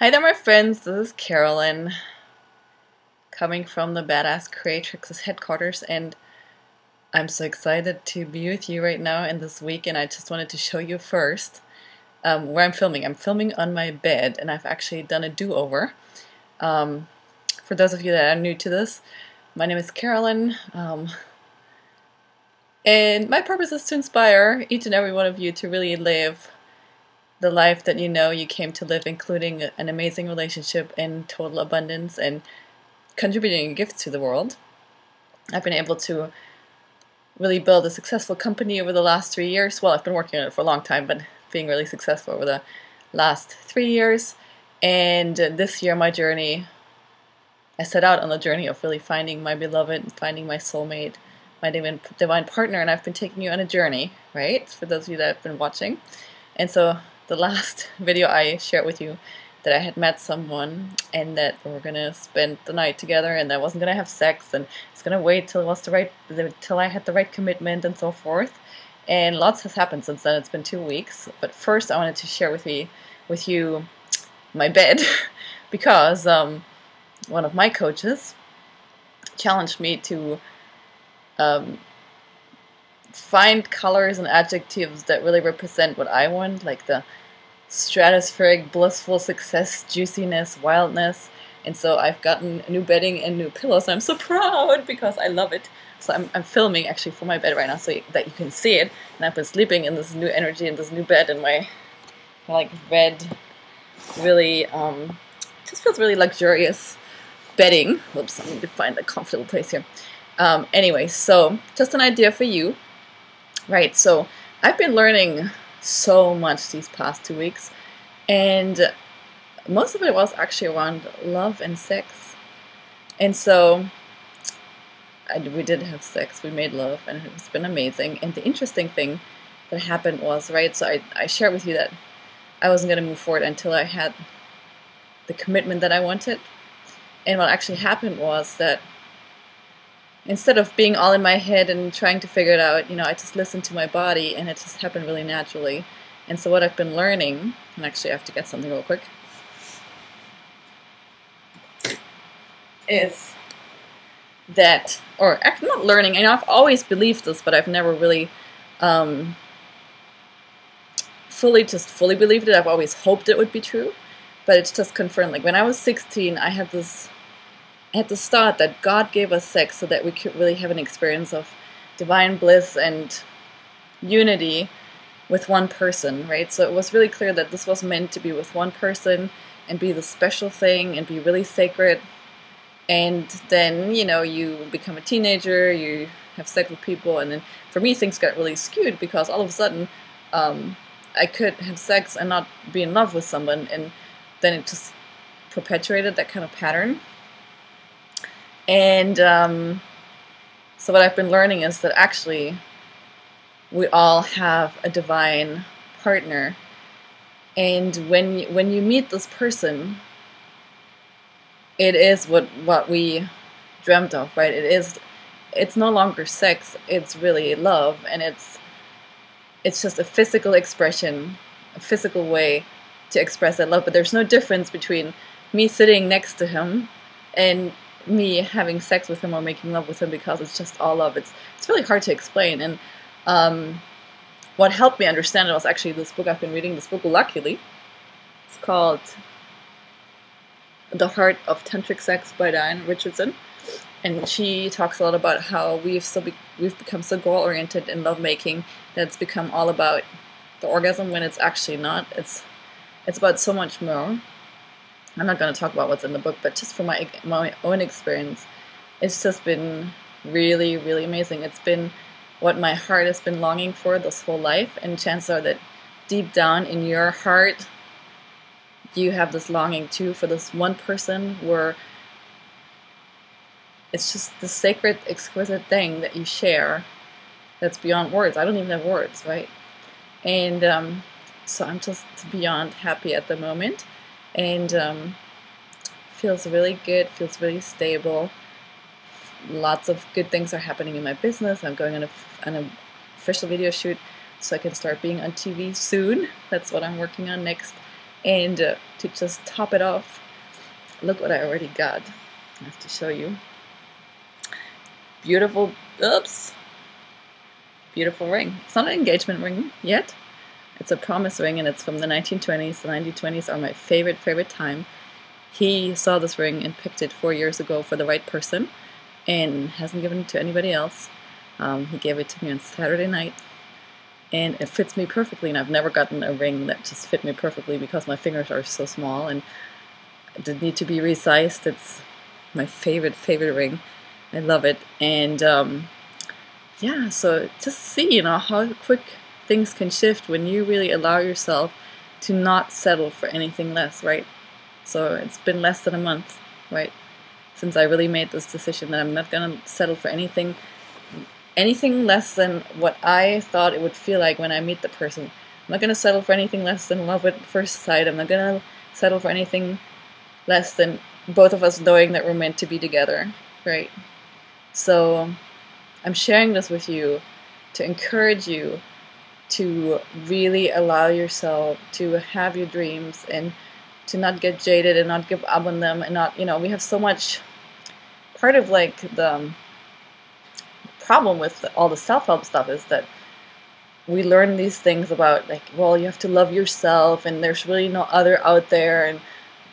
Hi there, my friends. This is Carolyn, coming from the Badass Creatrix's headquarters, and I'm so excited to be with you right now in this week. And I just wanted to show you first where I'm filming. I'm filming on my bed, and I've actually done a do-over. For those of you that are new to this, my name is Carolyn, and my purpose is to inspire each and every one of you to really live the life that you know you came to live, including an amazing relationship and total abundance and contributing gifts to the world. I've been able to really build a successful company over the last 3 years. Well, I've been working on it for a long time, but being really successful over the last 3 years. And this year, my journey, I set out on the journey of really finding my beloved, finding my soulmate, my divine partner, and I've been taking you on a journey, right? For those of you that have been watching. And so the last video I shared with you that I had met someone and that we were gonna spend the night together and I wasn't gonna have sex and it's gonna wait till I had the right commitment and so forth. And lots has happened since then. It's been 2 weeks. But first I wanted to share with you my bed because one of my coaches challenged me to find colors and adjectives that really represent what I want, like the stratospheric, blissful success, juiciness, wildness. And so I've gotten new bedding and new pillows, and I'm so proud because I love it. So I'm filming actually from my bed right now so that you can see it. And I've been sleeping in this new energy, in this new bed, in my like red, really, just feels really luxurious bedding. Oops, I need to find a comfortable place here. Anyway, so just an idea for you. Right, so I've been learning so much these past 2 weeks, and most of it was actually around love and sex. And so we did have sex, we made love, and it's been amazing. And the interesting thing that happened was, right, so I shared with you that I wasn't going to move forward until I had the commitment that I wanted. And what actually happened was that instead of being all in my head and trying to figure it out, you know, I just listened to my body and it just happened really naturally. And so what I've been learning, and actually I have to get something real quick, is that, or actually not learning, I know I've always believed this, but I've never really fully believed it. I've always hoped it would be true, but it's just confirmed. Like when I was 16, I had this thought that God gave us sex so that we could really have an experience of divine bliss and unity with one person, right? So it was really clear that this was meant to be with one person and be the special thing and be really sacred. And then, you know, you become a teenager, you have sex with people, and then for me things got really skewed because all of a sudden I could have sex and not be in love with someone, and then it just perpetuated that kind of pattern. And so what I've been learning is that actually we all have a divine partner, and when you meet this person, it is what we dreamt of, right? It's no longer sex, it's really love, and it's just a physical expression, a physical way to express that love. But there's no difference between me sitting next to him and me having sex with him or making love with him, because it's just all love. It's really hard to explain. And what helped me understand it was actually this book I've been reading, this book, luckily. It's called The Heart of Tantric Sex by Diane Richardson. And she talks a lot about how we've become so goal-oriented in lovemaking that it's become all about the orgasm when it's actually not. It's about so much more. I'm not going to talk about what's in the book, but just from my own experience, it's just been really, really amazing. It's been what my heart has been longing for this whole life, and chances are that deep down in your heart, you have this longing too for this one person where it's just the sacred, exquisite thing that you share that's beyond words. I don't even have words, right? And so I'm just beyond happy at the moment. And feels really good, feels really stable. Lots of good things are happening in my business. I'm going on an official video shoot so I can start being on TV soon. That's what I'm working on next. And to just top it off, look what I already got. I have to show you. Beautiful, beautiful ring. It's not an engagement ring yet. It's a promise ring, and it's from the 1920s. The 1920s are my favorite time. He saw this ring and picked it 4 years ago for the right person, and hasn't given it to anybody else. He gave it to me on Saturday night, and it fits me perfectly. And I've never gotten a ring that just fit me perfectly because my fingers are so small and it did need to be resized. It's my favorite ring. I love it. And yeah, so just see, you know, how quick things can shift when you really allow yourself to not settle for anything less, right? So it's been less than a month, right, since I really made this decision that I'm not going to settle for anything less than what I thought it would feel like when I meet the person. I'm not going to settle for anything less than love at first sight. I'm not going to settle for anything less than both of us knowing that we're meant to be together, right? So I'm sharing this with you to encourage you to really allow yourself to have your dreams and to not get jaded and not give up on them, and not, you know, we have so much, part of like the problem with all the self-help stuff is that we learn these things about, like, well, you have to love yourself and there's really no other out there, and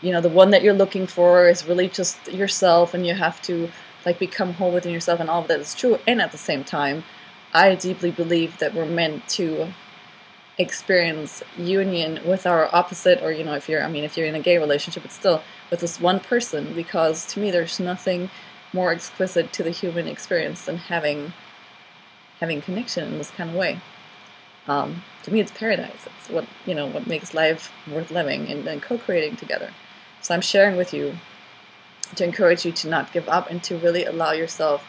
you know, the one that you're looking for is really just yourself, and you have to like become whole within yourself, and all of that is true. And at the same time, I deeply believe that we're meant to experience union with our opposite, or, you know, if you're in a gay relationship, it's still with this one person, because to me there's nothing more exquisite to the human experience than having connection in this kind of way. To me, it's paradise. It's what, you know, what makes life worth living, and co-creating together. So I'm sharing with you to encourage you to not give up and to really allow yourself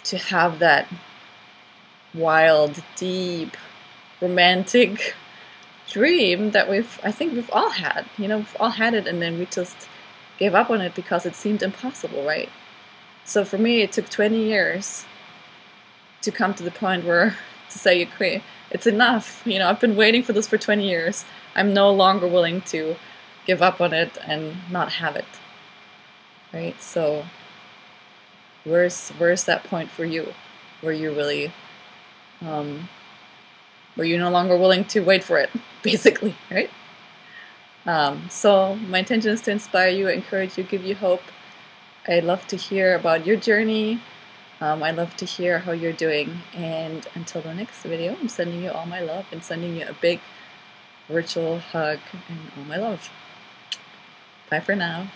to have that wild, deep, romantic dream that I think we've all had. You know, we've all had it, and then we just gave up on it because it seemed impossible, right? So for me, it took 20 years to come to the point where to say, okay, it's enough. You know, I've been waiting for this for 20 years. I'm no longer willing to give up on it and not have it, right? So where's that point for you where you're really where you're no longer willing to wait for it, basically, right? So my intention is to inspire you, encourage you, give you hope. I'd love to hear about your journey. I'd love to hear how you're doing. And until the next video, I'm sending you all my love and sending you a big virtual hug and all my love. Bye for now.